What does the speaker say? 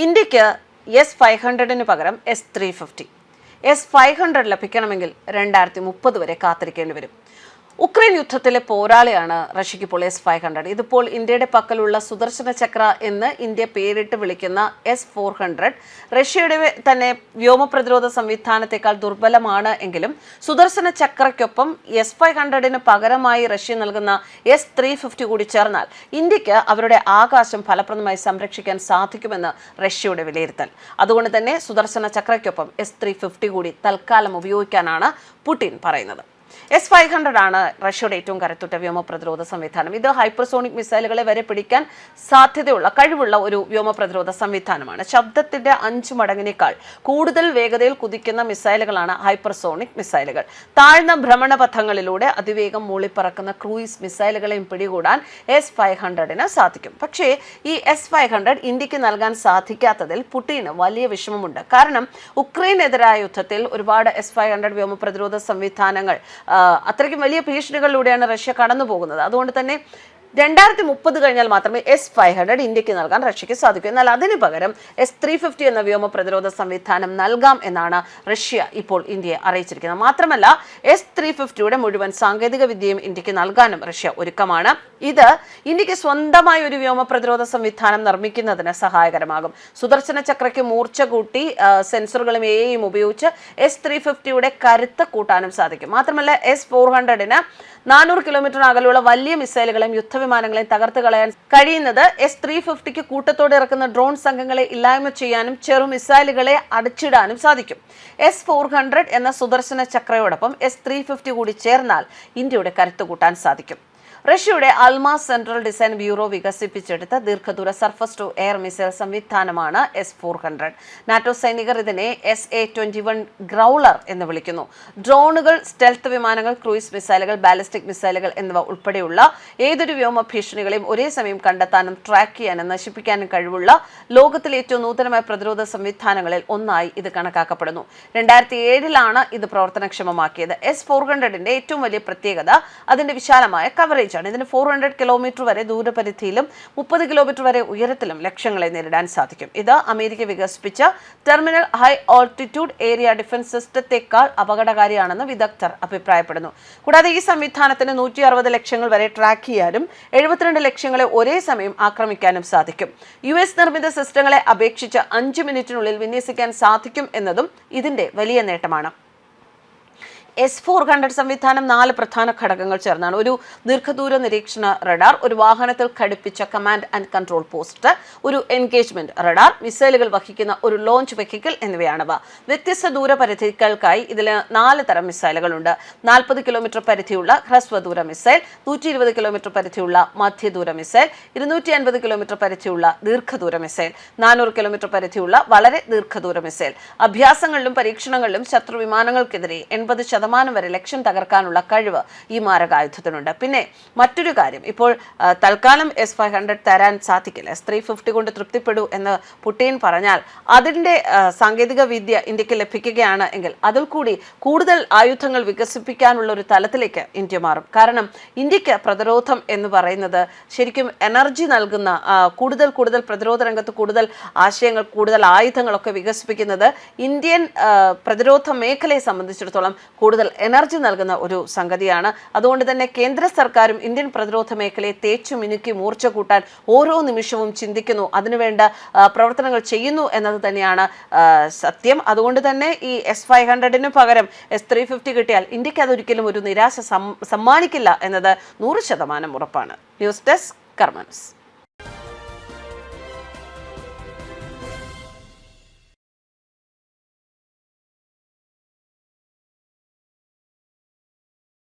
ഇന്ത്യക്ക് S-500 പകരം S-350. S-500 ലഭിക്കണമെങ്കിൽ 2030 വരെ കാത്തിരിക്കേണ്ടി വരും. ഉക്രൈൻ യുദ്ധത്തിലെ പോരാളിയാണ് റഷ്യയ്ക്ക് ഇപ്പോൾ S-500. ഇതിപ്പോൾ ഇന്ത്യയുടെ പക്കലുള്ള സുദർശന ചക്ര എന്ന് ഇന്ത്യ പേരിട്ട് വിളിക്കുന്ന S-400 റഷ്യയുടെ തന്നെ വ്യോമ പ്രതിരോധ സംവിധാനത്തെക്കാൾ ദുർബലമാണ് എങ്കിലും സുദർശന ചക്രയ്ക്കൊപ്പം S-500 പകരമായി റഷ്യ നൽകുന്ന S-350 കൂടി ചേർന്നാൽ ഇന്ത്യക്ക് അവരുടെ ആകാശം ഫലപ്രദമായി സംരക്ഷിക്കാൻ സാധിക്കുമെന്ന് റഷ്യയുടെ വിലയിരുത്തൽ. അതുകൊണ്ട് തന്നെ സുദർശന ചക്രയ്ക്കൊപ്പം S-350 കൂടി തൽക്കാലം ഉപയോഗിക്കാനാണ് പുടിൻ പറയുന്നത്. S-500 ആണ് റഷ്യയുടെ ഏറ്റവും കരുത്തുറ്റ വ്യോമ പ്രതിരോധ സംവിധാനം. ഇത് ഹൈപ്പർസോണിക് മിസൈലുകളെ വരെ പിടിക്കാൻ സാധ്യതയുള്ള കഴിവുള്ള ഒരു വ്യോമ പ്രതിരോധ സംവിധാനമാണ്. ശബ്ദത്തിന്റെ 5 മടങ്ങിനേക്കാൾ കൂടുതൽ വേഗതയിൽ കുതിക്കുന്ന മിസൈലുകളാണ് ഹൈപ്പർസോണിക് മിസൈലുകൾ. താഴ്ന്ന ഭ്രമണപഥങ്ങളിലൂടെ അതിവേഗം മൂളിപ്പറക്കുന്ന ക്രൂയിസ് മിസൈലുകളെയും പിടികൂടാൻ S-500 സാധിക്കും. പക്ഷേ ഈ S-500 ഇന്ത്യക്ക് നൽകാൻ സാധിക്കാത്തതിൽ പുടിന് വലിയ വിഷമമുണ്ട്. കാരണം ഉക്രൈനെതിരായ യുദ്ധത്തിൽ ഒരുപാട് S-500 വ്യോമ പ്രതിരോധ സംവിധാനങ്ങൾ അത്രയ്ക്കും വലിയ ഭീഷണികളിലൂടെയാണ് റഷ്യ കടന്നു പോകുന്നത്. അതുകൊണ്ട് തന്നെ 2030 കഴിഞ്ഞാൽ മാത്രമേ S-500 ഇന്ത്യക്ക് നൽകാൻ റഷ്യയ്ക്ക് സാധിക്കൂ. എന്നാൽ അതിന് പകരം S-350 എന്ന വ്യോമ പ്രതിരോധ സംവിധാനം നൽകാം എന്നാണ് റഷ്യ ഇപ്പോൾ ഇന്ത്യയെ അറിയിച്ചിരിക്കുന്നത്. മാത്രമല്ല S-350യുടെ മുഴുവൻ സാങ്കേതിക വിദ്യയും ഇന്ത്യക്ക് നൽകാനും റഷ്യ ഒരുക്കമാണ്. ഇത് ഇന്ത്യക്ക് സ്വന്തമായ ഒരു വ്യോമ പ്രതിരോധ സംവിധാനം നിർമ്മിക്കുന്നതിന് സഹായകരമാകും. സുദർശന ചക്രയ്ക്ക് മൂർച്ച കൂട്ടി സെൻസറുകളും AI ഉപയോഗിച്ച് S-350യുടെ കരുത്ത് കൂട്ടാനും സാധിക്കും. മാത്രമല്ല S-400ന് 400 കിലോമീറ്റർ അകലെയുള്ള വലിയ മിസൈലുകളെയും യുദ്ധവിമാനങ്ങളെയും തകർത്ത് കളയാൻ കഴിയുന്നത് S-350ക്ക് കൂട്ടത്തോടെ ഇറക്കുന്ന ഡ്രോൺ സംഘങ്ങളെ ഇല്ലായ്മ ചെയ്യാനും ചെറു മിസൈലുകളെ അടച്ചിടാനും സാധിക്കും. S-400 എന്ന സുദർശന ചക്രയോടൊപ്പം S-350 കൂടി ചേർന്നാൽ ഇന്ത്യയുടെ കരുത്ത് കൂട്ടാൻ സാധിക്കും. റഷ്യയുടെ അൽമാസ് സെൻട്രൽ ഡിസൈൻ ബ്യൂറോ വികസിപ്പിച്ചെടുത്ത ദീർഘദൂര സർഫസ് ടു എയർ മിസൈൽ സംവിധാനമാണ് S-400. നാറ്റോ സൈനികർ ഇതിനെ SA-21 ഗ്രൗളർ എന്ന് വിളിക്കുന്നു. ഡ്രോണുകൾ, സ്റ്റെൽത്ത് വിമാനങ്ങൾ, ക്രൂയിസ് മിസൈലുകൾ, ബാലിസ്റ്റിക് മിസൈലുകൾ എന്നിവ ഉൾപ്പെടെയുള്ള ഏതൊരു വ്യോമ ഭീഷണികളെയും ഒരേ സമയം കണ്ടെത്താനും ട്രാക്ക് ചെയ്യാനും നശിപ്പിക്കാനും കഴിവുള്ള ലോകത്തിലെ ഏറ്റവും നൂതനമായ പ്രതിരോധ സംവിധാനങ്ങളിൽ ഒന്നായി ഇത് കണക്കാക്കപ്പെടുന്നു. 2007 ഇത് പ്രവർത്തനക്ഷമമാക്കിയത്. S-400ന്റെ ഏറ്റവും വലിയ പ്രത്യേകത അതിന്റെ വിശാലമായ കവറേജ്. ഇതിന് 400 കിലോമീറ്റർ വരെ ദൂരപരിധിയിലും 30 കിലോമീറ്റർ വരെ ഉയരത്തിലും ലക്ഷ്യങ്ങളെ നേരിടാൻ സാധിക്കും. ഇത് അമേരിക്ക വികസിപ്പിച്ച terminal high altitude area defence സിസ്റ്റത്തെക്കാൾ അപകടകാരിയാണെന്ന് വിദഗ്ധർ അഭിപ്രായപ്പെടുന്നു. കൂടാതെ ഈ സംവിധാനത്തിന് 160 ലക്ഷ്യങ്ങൾ വരെ ട്രാക്ക് ചെയ്യാനും 72 ലക്ഷ്യങ്ങളെ ഒരേ സമയം ആക്രമിക്കാനും സാധിക്കും. US നിർമ്മിത സിസ്റ്റങ്ങളെ അപേക്ഷിച്ച് 5 മിനിറ്റിനുള്ളിൽ വിന്യസിക്കാൻ സാധിക്കും എന്നതും ഇതിന്റെ വലിയ നേട്ടമാണ്. S-400 സംവിധാനം 4 പ്രധാന ഘടകങ്ങൾ ചേർന്നാണ്. ഒരു ദീർഘദൂര നിരീക്ഷണ റഡാർ, ഒരു വാഹനത്തിൽ ഘടിപ്പിച്ച കമാൻഡ് ആൻഡ് കൺട്രോൾ പോസ്റ്റ്, ഒരു എൻഗേജ്മെന്റ് റഡാർ, മിസൈലുകൾ വഹിക്കുന്ന ഒരു ലോഞ്ച് വെഹിക്കിൾ എന്നിവയാണവ. വ്യത്യസ്ത ദൂരപരിധികൾക്കായി ഇതിൽ 4 തരം മിസൈലുകളുണ്ട്. 40 കിലോമീറ്റർ പരിധിയുള്ള ഹ്രസ്വദൂര മിസൈൽ, 120 കിലോമീറ്റർ പരിധിയുള്ള മധ്യദൂര മിസൈൽ, 250 കിലോമീറ്റർ പരിധിയുള്ള ദീർഘദൂര മിസൈൽ, 400 കിലോമീറ്റർ പരിധിയുള്ള വളരെ ദീർഘദൂര മിസൈൽ. അഭ്യാസങ്ങളിലും പരീക്ഷണങ്ങളിലും ശത്രു വിമാനങ്ങൾക്കെതിരെ 80% വരെ ലക്ഷ്യം തകർക്കാനുള്ള കഴിവ് ഈ മാരകായുധത്തിനുണ്ട്. പിന്നെ മറ്റൊരു കാര്യം, ഇപ്പോൾ തൽക്കാലം S-500 തരാൻ സാധിക്കില്ല. S-350 കൊണ്ട് തൃപ്തിപ്പെടൂ എന്ന് പുടിൻ പറഞ്ഞാൽ അതിൻ്റെ സാങ്കേതിക വിദ്യ ഇന്ത്യക്ക് ലഭിക്കുകയാണ് എങ്കിൽ അതിൽ കൂടി കൂടുതൽ ആയുധങ്ങൾ വികസിപ്പിക്കാനുള്ള ഒരു തലത്തിലേക്ക് ഇന്ത്യ മാറും. കാരണം ഇന്ത്യക്ക് പ്രതിരോധം എന്ന് പറയുന്നത് ശരിക്കും എനർജി നൽകുന്ന, കൂടുതൽ പ്രതിരോധ രംഗത്ത് കൂടുതൽ ആശയങ്ങൾ, കൂടുതൽ ആയുധങ്ങളൊക്കെ വികസിപ്പിക്കുന്നത് ഇന്ത്യൻ പ്രതിരോധ മേഖലയെ സംബന്ധിച്ചിടത്തോളം കൂടുതൽ എനർജി നൽകുന്ന ഒരു സംഗതിയാണ്. അതുകൊണ്ട് തന്നെ കേന്ദ്ര സർക്കാരും ഇന്ത്യൻ പ്രതിരോധ മേഖലയെ തേച്ചു മിനുക്കി മൂർച്ച കൂട്ടാൻ ഓരോ നിമിഷവും ചിന്തിക്കുന്നു, അതിനുവേണ്ട പ്രവർത്തനങ്ങൾ ചെയ്യുന്നു എന്നത് തന്നെയാണ് സത്യം. അതുകൊണ്ട് തന്നെ ഈ S-500 പകരം S-350 കിട്ടിയാൽ ഇന്ത്യക്ക് അതൊരിക്കലും ഒരു നിരാശ സമ്മാനിക്കില്ല എന്നത് 100% ഉറപ്പാണ്. ന്യൂസ് ഡെസ്ക് കർമ്മ ന്യൂസ്.